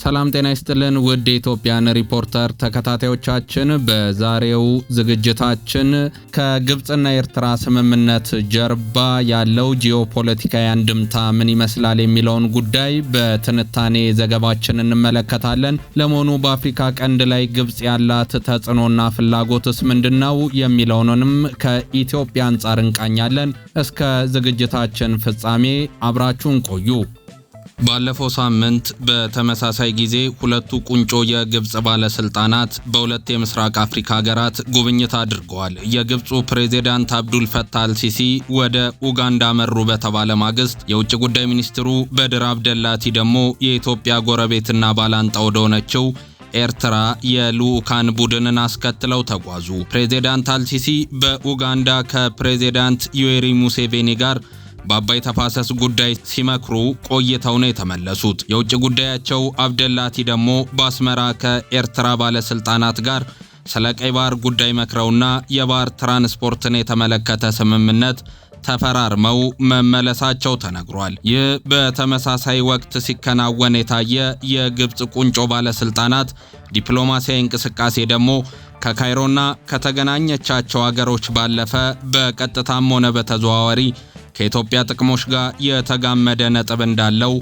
ሰላም ጤና ይስጥልን ውድ ኢትዮጵያን ሪፖርተር ተከታታዮቻችን፣ በዛሬው ዝግጅታችን ከግብጽና ኤርትራ ስምምነት ጀርባ ያለው ጂኦፖለቲካዊ አንድምታ ምን ይመስላል የሚለውን ጉዳይ በትንታኔ ዘገባችን እንመለከታለን። ለመሆኑ በአፍሪካ ቀንድ ላይ ግብጽ ያላት ተጽዕኖና ፍላጎትስ ምንድነው የሚለውንም ከኢትዮጵያ አንጻር እንቃኛለን። እስከ ዝግጅታችን ፍጻሜ አብራችሁን ቆዩ። ባለፈው ሳምንት በተመሳሳይ ጊዜ ሁለቱ ቁንጮ የግብጽ ባለስልጣናት በሁለት የምስራቅ አፍሪካ ሀገራት ጉብኝት አድርገዋል። የግብጹ ፕሬዝዳንት አብዱል ፈታህ አልሲሲ ወደ ኡጋንዳ መሩ በተባለ ማግስት የውጭ ጉዳይ ሚኒስትሩ በድር አብደላቲ ደግሞ የኢትዮጵያ ጎረቤትና ባላንጣ ወደሆነችው ኤርትራ የልኡካን ቡድንን አስከትለው ተጓዙ። ፕሬዝዳንት አልሲሲ በኡጋንዳ ከፕሬዝዳንት ዩዌሪ ሙሴቬኒ ጋር በአባይ ተፋሰስ ጉዳይ ሲመክሩ ቆይተው ነው የተመለሱት። የውጭ ጉዳያቸው አብደላቲ ደግሞ በአስመራ ከኤርትራ ባለስልጣናት ጋር ስለ ቀይ ባህር ጉዳይ መክረውና የባህር ትራንስፖርትን የተመለከተ ስምምነት ተፈራርመው መመለሳቸው ተነግሯል። ይህ በተመሳሳይ ወቅት ሲከናወን የታየ የግብጽ ቁንጮ ባለስልጣናት ዲፕሎማሲያዊ እንቅስቃሴ ደግሞ ከካይሮና ከተገናኘቻቸው ሀገሮች ባለፈ በቀጥታም ሆነ በተዘዋዋሪ ከኢትዮጵያ ጥቅሞች ጋር የተጋመደ ነጥብ እንዳለው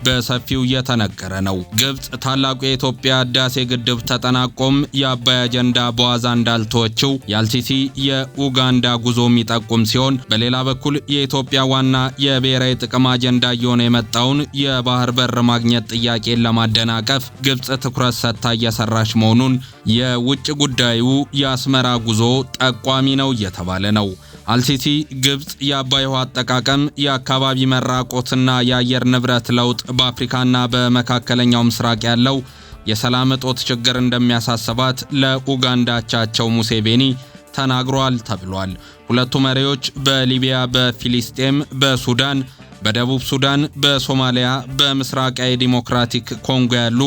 በሰፊው እየተነገረ ነው። ግብጽ ታላቁ የኢትዮጵያ ህዳሴ ግድብ ተጠናቆም የአባይ አጀንዳ በዋዛ እንዳልተወችው የአልሲሲ የኡጋንዳ ጉዞ የሚጠቁም ሲሆን፣ በሌላ በኩል የኢትዮጵያ ዋና የብሔራዊ ጥቅም አጀንዳ እየሆነ የመጣውን የባህር በር ማግኘት ጥያቄን ለማደናቀፍ ግብጽ ትኩረት ሰጥታ እየሰራች መሆኑን የውጭ ጉዳዩ የአስመራ ጉዞ ጠቋሚ ነው እየተባለ ነው። አልሲሲ ግብጽ የአባይ ውሃ አጠቃቀም፣ የአካባቢ መራቆትና የአየር ንብረት ለውጥ በአፍሪካና በመካከለኛው ምስራቅ ያለው የሰላም እጦት ችግር እንደሚያሳስባት ለኡጋንዳቻቸው ሙሴቬኒ ተናግሯል ተብሏል። ሁለቱ መሪዎች በሊቢያ፣ በፊሊስጤም፣ በሱዳን፣ በደቡብ ሱዳን፣ በሶማሊያ፣ በምስራቃዊ ዲሞክራቲክ ኮንጎ ያሉ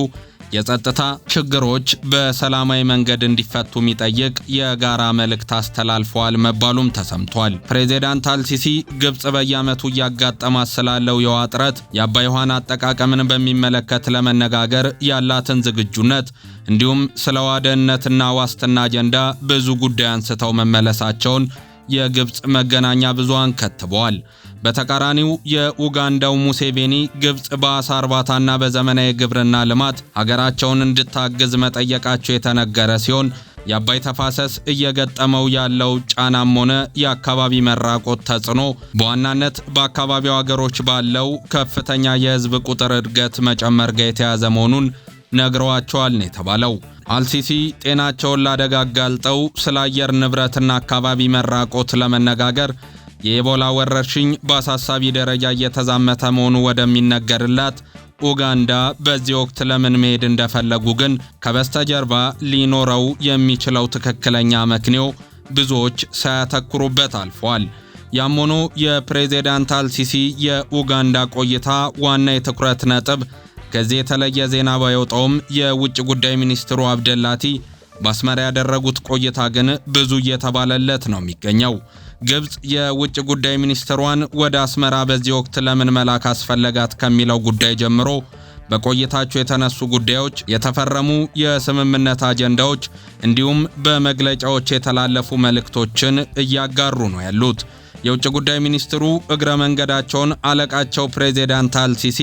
የጸጥታ ችግሮች በሰላማዊ መንገድ እንዲፈቱ የሚጠይቅ የጋራ መልእክት አስተላልፈዋል መባሉም ተሰምቷል። ፕሬዝዳንት አልሲሲ ግብጽ በየዓመቱ እያጋጠማት ስላለው የውሃ እጥረት፣ የአባይ ውሃን አጠቃቀምን በሚመለከት ለመነጋገር ያላትን ዝግጁነት እንዲሁም ስለ ውሃ ደህንነትና ዋስትና አጀንዳ ብዙ ጉዳይ አንስተው መመለሳቸውን የግብጽ መገናኛ ብዙሃን ከትበዋል። በተቃራኒው የኡጋንዳው ሙሴቬኒ ግብጽ በአሳ እርባታና በዘመናዊ ግብርና ልማት ሀገራቸውን እንድታግዝ መጠየቃቸው የተነገረ ሲሆን፣ የአባይ ተፋሰስ እየገጠመው ያለው ጫናም ሆነ የአካባቢ መራቆት ተጽዕኖ በዋናነት በአካባቢው ሀገሮች ባለው ከፍተኛ የህዝብ ቁጥር እድገት መጨመር ጋር የተያዘ መሆኑን ነግረዋቸዋል ነው የተባለው። አልሲሲ ጤናቸውን ላደጋ አጋልጠው ስለ አየር ንብረትና አካባቢ መራቆት ለመነጋገር የኢቦላ ወረርሽኝ በአሳሳቢ ደረጃ እየተዛመተ መሆኑ ወደሚነገርላት ኡጋንዳ በዚህ ወቅት ለምን መሄድ እንደፈለጉ ግን ከበስተጀርባ ሊኖረው የሚችለው ትክክለኛ መክንዮ ብዙዎች ሳያተኩሩበት አልፈዋል። ያም ሆኖ የፕሬዝዳንት አልሲሲ የኡጋንዳ ቆይታ ዋና የትኩረት ነጥብ ከዚህ የተለየ ዜና ባይወጣውም የውጭ ጉዳይ ሚኒስትሩ አብደላቲ በአስመራ ያደረጉት ቆይታ ግን ብዙ እየተባለለት ነው የሚገኘው። ግብጽ የውጭ ጉዳይ ሚኒስትሯን ወደ አስመራ በዚህ ወቅት ለምን መላክ አስፈለጋት ከሚለው ጉዳይ ጀምሮ በቆይታቸው የተነሱ ጉዳዮች፣ የተፈረሙ የስምምነት አጀንዳዎች እንዲሁም በመግለጫዎች የተላለፉ መልእክቶችን እያጋሩ ነው ያሉት። የውጭ ጉዳይ ሚኒስትሩ እግረ መንገዳቸውን አለቃቸው ፕሬዝዳንት አልሲሲ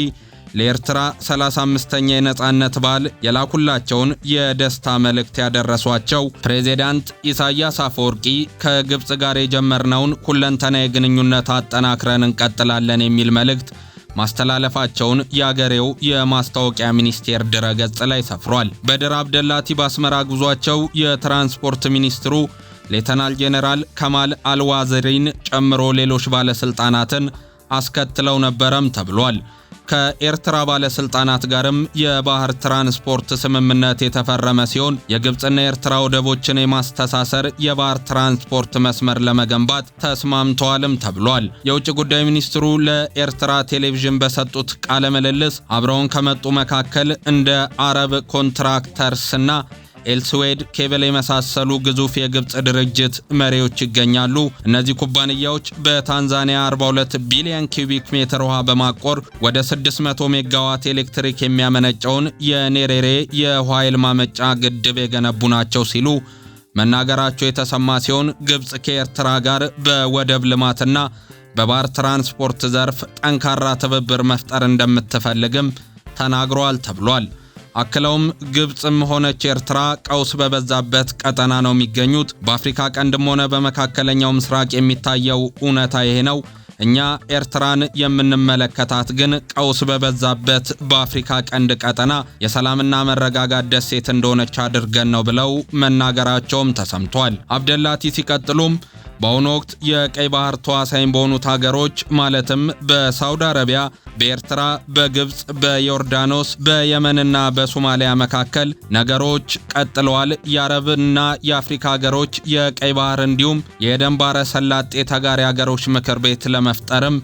ለኤርትራ 35ኛ የነጻነት በዓል የላኩላቸውን የደስታ መልእክት ያደረሷቸው ፕሬዝዳንት ኢሳያስ አፈወርቂ ከግብጽ ጋር የጀመርነውን ሁለንተናዊ ግንኙነት አጠናክረን እንቀጥላለን የሚል መልእክት ማስተላለፋቸውን የአገሬው የማስታወቂያ ሚኒስቴር ድረገጽ ላይ ሰፍሯል። በድር አብደላቲ በአስመራ ጉዟቸው የትራንስፖርት ሚኒስትሩ ሌተናል ጄኔራል ከማል አልዋዝሪን ጨምሮ ሌሎች ባለስልጣናትን አስከትለው ነበረም ተብሏል። ከኤርትራ ባለስልጣናት ጋርም የባህር ትራንስፖርት ስምምነት የተፈረመ ሲሆን የግብጽና ኤርትራ ወደቦችን የማስተሳሰር የባህር ትራንስፖርት መስመር ለመገንባት ተስማምተዋልም ተብሏል። የውጭ ጉዳይ ሚኒስትሩ ለኤርትራ ቴሌቪዥን በሰጡት ቃለ ምልልስ አብረውን ከመጡ መካከል እንደ አረብ ኮንትራክተርስና ኤልስዌድ ኬብል የመሳሰሉ ግዙፍ የግብጽ ድርጅት መሪዎች ይገኛሉ። እነዚህ ኩባንያዎች በታንዛኒያ 42 ቢሊዮን ኪዩቢክ ሜትር ውሃ በማቆር ወደ 600 ሜጋዋት ኤሌክትሪክ የሚያመነጨውን የኔሬሬ የውሃ ኃይል ማመንጫ ግድብ የገነቡ ናቸው ሲሉ መናገራቸው የተሰማ ሲሆን ግብጽ ከኤርትራ ጋር በወደብ ልማትና በባህር ትራንስፖርት ዘርፍ ጠንካራ ትብብር መፍጠር እንደምትፈልግም ተናግሯል ተብሏል። አክለውም ግብጽም ሆነች ኤርትራ ቀውስ በበዛበት ቀጠና ነው የሚገኙት። በአፍሪካ ቀንድም ሆነ በመካከለኛው ምስራቅ የሚታየው እውነታ ይሄ ነው። እኛ ኤርትራን የምንመለከታት ግን ቀውስ በበዛበት በአፍሪካ ቀንድ ቀጠና የሰላምና መረጋጋት ደሴት እንደሆነች አድርገን ነው ብለው መናገራቸውም ተሰምቷል። አብደላቲ ሲቀጥሉም በአሁኑ ወቅት የቀይ ባህር ተዋሳኝ በሆኑት ሀገሮች ማለትም በሳውዲ አረቢያ፣ በኤርትራ፣ በግብጽ፣ በዮርዳኖስ፣ በየመንና በሶማሊያ መካከል ነገሮች ቀጥለዋል። የአረብና የአፍሪካ ሀገሮች የቀይ ባህር እንዲሁም የኤደን ባህረ ሰላጤ ተጋሪ ሀገሮች ምክር ቤት ለመፍጠርም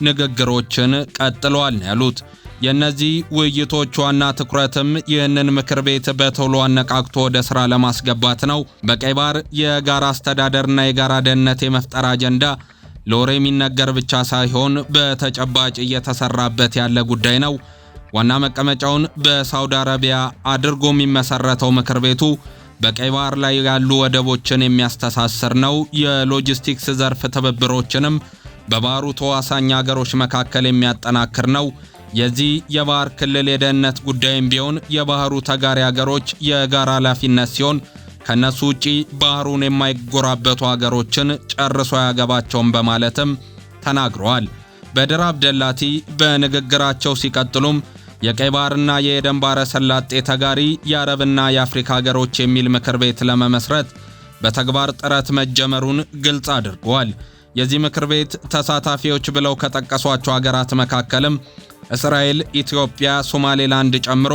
ንግግሮችን ቀጥለዋል ያሉት የነዚህ ውይይቶች ዋና ትኩረትም ይህንን ምክር ቤት በቶሎ አነቃቅቶ ወደ ስራ ለማስገባት ነው። በቀይ ባህር የጋራ አስተዳደርና የጋራ ደህንነት የመፍጠር አጀንዳ ለወሬ የሚነገር ብቻ ሳይሆን በተጨባጭ እየተሰራበት ያለ ጉዳይ ነው። ዋና መቀመጫውን በሳውዲ አረቢያ አድርጎ የሚመሰረተው ምክር ቤቱ በቀይ ባህር ላይ ያሉ ወደቦችን የሚያስተሳስር ነው። የሎጂስቲክስ ዘርፍ ትብብሮችንም በባህሩ ተዋሳኝ ሀገሮች መካከል የሚያጠናክር ነው። የዚህ የባህር ክልል የደህንነት ጉዳይም ቢሆን የባህሩ ተጋሪ ሀገሮች የጋራ ኃላፊነት ሲሆን ከነሱ ውጪ ባህሩን የማይጎራበቱ ሀገሮችን ጨርሶ ያገባቸውም በማለትም ተናግረዋል። በድር አብደላቲ በንግግራቸው ሲቀጥሉም የቀይ ባህርና የኤደን ባህረ ሰላጤ ተጋሪ የአረብና የአፍሪካ ሀገሮች የሚል ምክር ቤት ለመመስረት በተግባር ጥረት መጀመሩን ግልጽ አድርገዋል። የዚህ ምክር ቤት ተሳታፊዎች ብለው ከጠቀሷቸው ሀገራት መካከልም እስራኤል፣ ኢትዮጵያ፣ ሶማሌላንድ ጨምሮ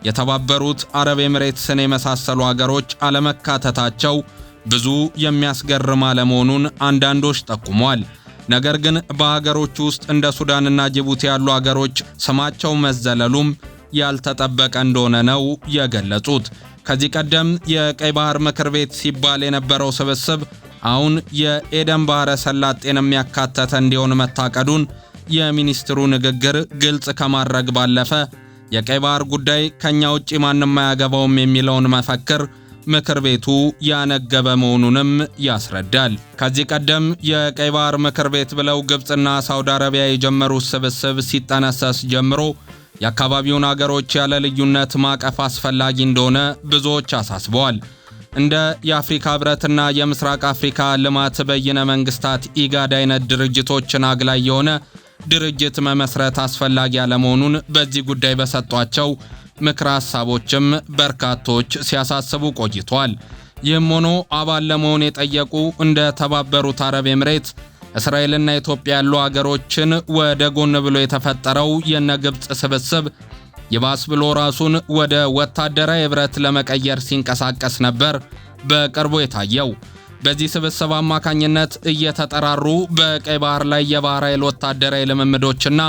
የተባበሩት አረብ ኤሚሬትስን የመሳሰሉ ሀገሮች አለመካተታቸው ብዙ የሚያስገርም አለመሆኑን አንዳንዶች ጠቁመዋል። ነገር ግን በሀገሮች ውስጥ እንደ ሱዳንና ጅቡቲ ያሉ ሀገሮች ስማቸው መዘለሉም ያልተጠበቀ እንደሆነ ነው የገለጹት። ከዚህ ቀደም የቀይ ባህር ምክር ቤት ሲባል የነበረው ስብስብ አሁን የኤደን ባህረ ሰላጤን የሚያካተተ እንዲሆን መታቀዱን የሚኒስትሩ ንግግር ግልጽ ከማድረግ ባለፈ የቀይ ባህር ጉዳይ ከኛ ውጪ ማንም አያገባውም የሚለውን መፈክር ምክር ቤቱ ያነገበ መሆኑንም ያስረዳል። ከዚህ ቀደም የቀይ ባህር ምክር ቤት ብለው ግብጽና ሳውዲ አረቢያ የጀመሩት ስብስብ ሲጠነሰስ ጀምሮ የአካባቢውን ሀገሮች ያለ ልዩነት ማቀፍ አስፈላጊ እንደሆነ ብዙዎች አሳስበዋል። እንደ የአፍሪካ ህብረትና የምስራቅ አፍሪካ ልማት በይነ መንግስታት ኢጋድ አይነት ድርጅቶችን አግላይ የሆነ ድርጅት መመስረት አስፈላጊ ያለመሆኑን በዚህ ጉዳይ በሰጧቸው ምክረ ሐሳቦችም በርካቶች ሲያሳስቡ ቆይቷል። ይህም ሆኖ አባል ለመሆን የጠየቁ እንደ ተባበሩት አረብ ኤሚሬት፣ እስራኤልና ኢትዮጵያ ያሉ ሀገሮችን ወደ ጎን ብሎ የተፈጠረው የነግብጽ ስብስብ ይባስ ብሎ ራሱን ወደ ወታደራዊ ህብረት ለመቀየር ሲንቀሳቀስ ነበር በቅርቡ የታየው። በዚህ ስብስብ አማካኝነት እየተጠራሩ በቀይ ባህር ላይ የባህር ኃይል ወታደራዊ ልምምዶችና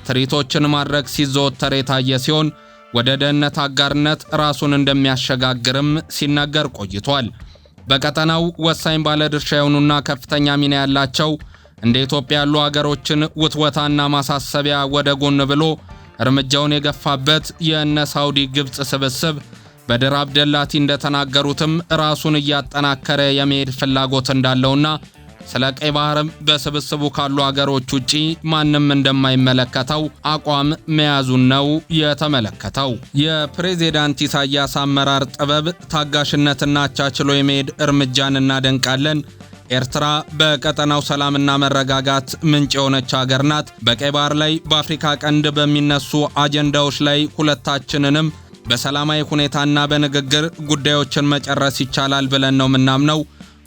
ትርኢቶችን ማድረግ ሲዘወተር የታየ ሲሆን ወደ ደህንነት አጋርነት ራሱን እንደሚያሸጋግርም ሲነገር ቆይቷል። በቀጠናው ወሳኝ ባለድርሻ የሆኑና ከፍተኛ ሚና ያላቸው እንደ ኢትዮጵያ ያሉ ሀገሮችን ውትወታና ማሳሰቢያ ወደ ጎን ብሎ እርምጃውን የገፋበት የእነ ሳውዲ ግብጽ ስብስብ በድር አብደላቲ እንደተናገሩትም ራሱን እያጠናከረ የመሄድ ፍላጎት እንዳለውና ስለ ቀይ ባህርም በስብስቡ ካሉ ሀገሮች ውጪ ማንም እንደማይመለከተው አቋም መያዙን ነው የተመለከተው። የፕሬዝዳንት ኢሳያስ አመራር ጥበብ፣ ታጋሽነትና አቻችሎ የመሄድ እርምጃን እናደንቃለን። ኤርትራ በቀጠናው ሰላምና መረጋጋት ምንጭ የሆነች ሀገር ናት። በቀይ ባህር ላይ በአፍሪካ ቀንድ በሚነሱ አጀንዳዎች ላይ ሁለታችንንም በሰላማዊ ሁኔታና በንግግር ጉዳዮችን መጨረስ ይቻላል ብለን ነው ምናምነው።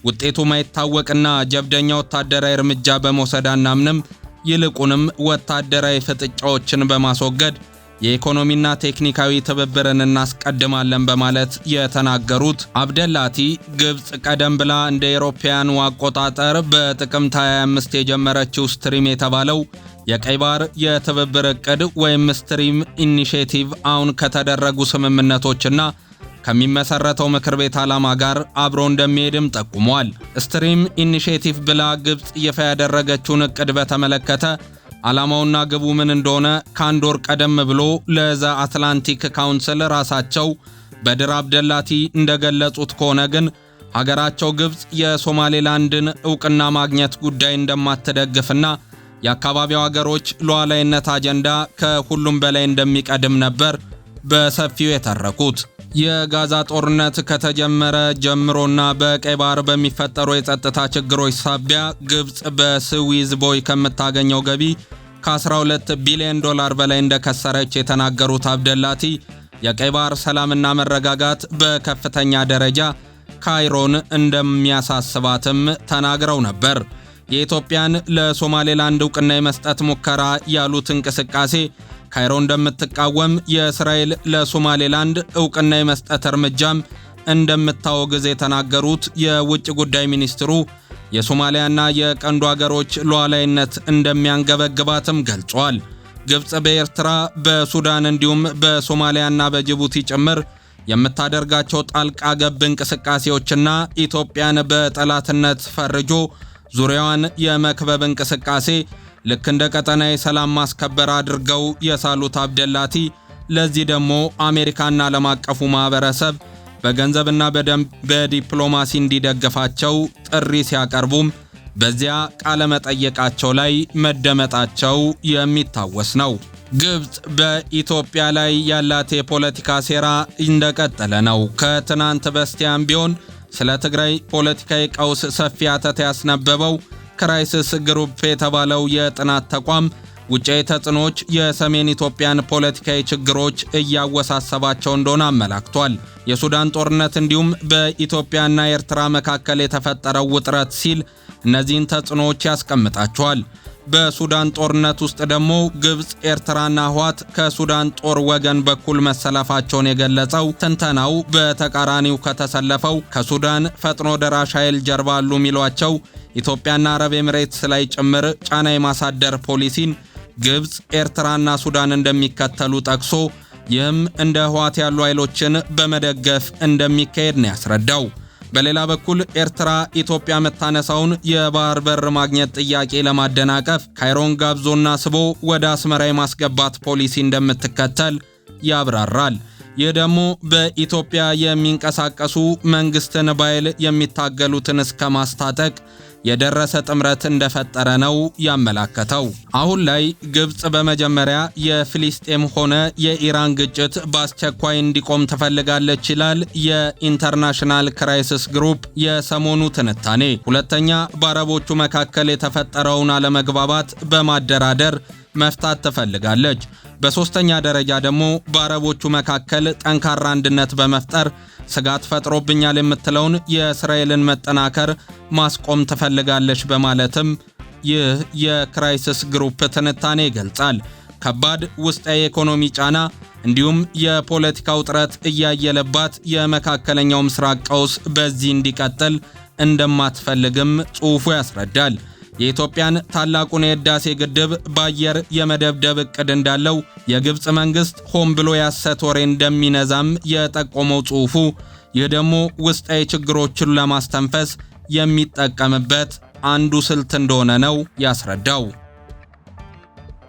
ውጤቱ ማይታወቅና ጀብደኛ ወታደራዊ እርምጃ በመውሰድ አናምንም። ይልቁንም ወታደራዊ ፍጥጫዎችን በማስወገድ የኢኮኖሚና ቴክኒካዊ ትብብርን እናስቀድማለን በማለት የተናገሩት አብደላቲ ግብጽ ቀደም ብላ እንደ አውሮፓውያኑ አቆጣጠር በጥቅምት 25 የጀመረችው ስትሪም የተባለው የቀይ ባህር የትብብር እቅድ ወይም ስትሪም ኢኒሺዬቲቭ አሁን ከተደረጉ ስምምነቶችና ከሚመሰረተው ምክር ቤት ዓላማ ጋር አብሮ እንደሚሄድም ጠቁሟል። ስትሪም ኢኒሼቲቭ ብላ ግብጽ ይፋ ያደረገችውን እቅድ በተመለከተ ዓላማውና ግቡ ምን እንደሆነ ከአንድ ወር ቀደም ብሎ ለዘ አትላንቲክ ካውንስል ራሳቸው በድር አብደላቲ እንደገለጹት ከሆነ ግን ሀገራቸው ግብጽ የሶማሌላንድን ዕውቅና ማግኘት ጉዳይ እንደማትደግፍና የአካባቢው ሀገሮች ሉዓላዊነት አጀንዳ ከሁሉም በላይ እንደሚቀድም ነበር በሰፊው የተረኩት። የጋዛ ጦርነት ከተጀመረ ጀምሮና በቀይ ባህር በሚፈጠሩ የጸጥታ ችግሮች ሳቢያ ግብጽ በስዊዝ ቦይ ከምታገኘው ገቢ ከ12 ቢሊዮን ዶላር በላይ እንደከሰረች የተናገሩት አብደላቲ የቀይ ባህር ሰላምና መረጋጋት በከፍተኛ ደረጃ ካይሮን እንደሚያሳስባትም ተናግረው ነበር። የኢትዮጵያን ለሶማሌላንድ ዕውቅና የመስጠት ሙከራ ያሉት እንቅስቃሴ ካይሮ እንደምትቃወም የእስራኤል ለሶማሌላንድ ዕውቅና የመስጠት እርምጃም እንደምታወግዝ የተናገሩት የውጭ ጉዳይ ሚኒስትሩ የሶማሊያና የቀንዱ ሀገሮች ሉዓላዊነት እንደሚያንገበግባትም ገልጿል። ግብጽ በኤርትራ በሱዳን እንዲሁም በሶማሊያና በጅቡቲ ጭምር የምታደርጋቸው ጣልቃ ገብ እንቅስቃሴዎችና ኢትዮጵያን በጠላትነት ፈርጆ ዙሪያዋን የመክበብ እንቅስቃሴ ልክ እንደ ቀጠና የሰላም ማስከበር አድርገው የሳሉት አብደላቲ ለዚህ ደግሞ አሜሪካና ዓለም አቀፉ ማህበረሰብ በገንዘብና በዲፕሎማሲ እንዲደግፋቸው ጥሪ ሲያቀርቡም በዚያ ቃለ መጠየቃቸው ላይ መደመጣቸው የሚታወስ ነው። ግብጽ በኢትዮጵያ ላይ ያላት የፖለቲካ ሴራ እንደቀጠለ ነው። ከትናንት በስቲያም ቢሆን ስለ ትግራይ ፖለቲካዊ ቀውስ ሰፊ አተታ ያስነበበው ክራይሲስ ግሩፕ የተባለው የጥናት ተቋም ውጫዊ ተጽዕኖዎች የሰሜን ኢትዮጵያን ፖለቲካዊ ችግሮች እያወሳሰባቸው እንደሆነ አመላክቷል። የሱዳን ጦርነት እንዲሁም በኢትዮጵያና ኤርትራ መካከል የተፈጠረው ውጥረት ሲል እነዚህን ተጽዕኖዎች ያስቀምጣቸዋል። በሱዳን ጦርነት ውስጥ ደግሞ ግብጽ፣ ኤርትራና ህወሓት ከሱዳን ጦር ወገን በኩል መሰለፋቸውን የገለጸው ትንተናው በተቃራኒው ከተሰለፈው ከሱዳን ፈጥኖ ደራሽ ኃይል ጀርባ አሉ የሚሏቸው ኢትዮጵያና አረብ ኤሚሬትስ ላይ ጭምር ጫና የማሳደር ፖሊሲን ግብጽ፣ ኤርትራና ሱዳን እንደሚከተሉ ጠቅሶ ይህም እንደ ህወሓት ያሉ ኃይሎችን በመደገፍ እንደሚካሄድ ነው ያስረዳው። በሌላ በኩል ኤርትራ ኢትዮጵያ መታነሳውን የባህር በር ማግኘት ጥያቄ ለማደናቀፍ ካይሮን ጋብዞና ስቦ ወደ አስመራ የማስገባት ፖሊሲ እንደምትከተል ያብራራል። ይህ ደግሞ በኢትዮጵያ የሚንቀሳቀሱ መንግስትን ባይል የሚታገሉትን እስከ ማስታጠቅ የደረሰ ጥምረት እንደፈጠረ ነው ያመላከተው። አሁን ላይ ግብጽ በመጀመሪያ የፍልስጤም ሆነ የኢራን ግጭት በአስቸኳይ እንዲቆም ትፈልጋለች ይላል የኢንተርናሽናል ክራይሲስ ግሩፕ የሰሞኑ ትንታኔ። ሁለተኛ፣ በአረቦቹ መካከል የተፈጠረውን አለመግባባት በማደራደር መፍታት ትፈልጋለች። በሶስተኛ ደረጃ ደግሞ በአረቦቹ መካከል ጠንካራ አንድነት በመፍጠር ስጋት ፈጥሮብኛል የምትለውን የእስራኤልን መጠናከር ማስቆም ትፈልጋለች በማለትም ይህ የክራይሲስ ግሩፕ ትንታኔ ይገልጻል። ከባድ ውስጣዊ የኢኮኖሚ ጫና እንዲሁም የፖለቲካ ውጥረት እያየለባት የመካከለኛው ምስራቅ ቀውስ በዚህ እንዲቀጥል እንደማትፈልግም ጽሑፉ ያስረዳል። የኢትዮጵያን ታላቁን የህዳሴ ግድብ በአየር የመደብደብ እቅድ እንዳለው የግብጽ መንግስት ሆን ብሎ ያሰት ወሬ እንደሚነዛም የጠቆመው ጽሑፉ ይህ ደግሞ ውስጣዊ ችግሮችን ለማስተንፈስ የሚጠቀምበት አንዱ ስልት እንደሆነ ነው ያስረዳው።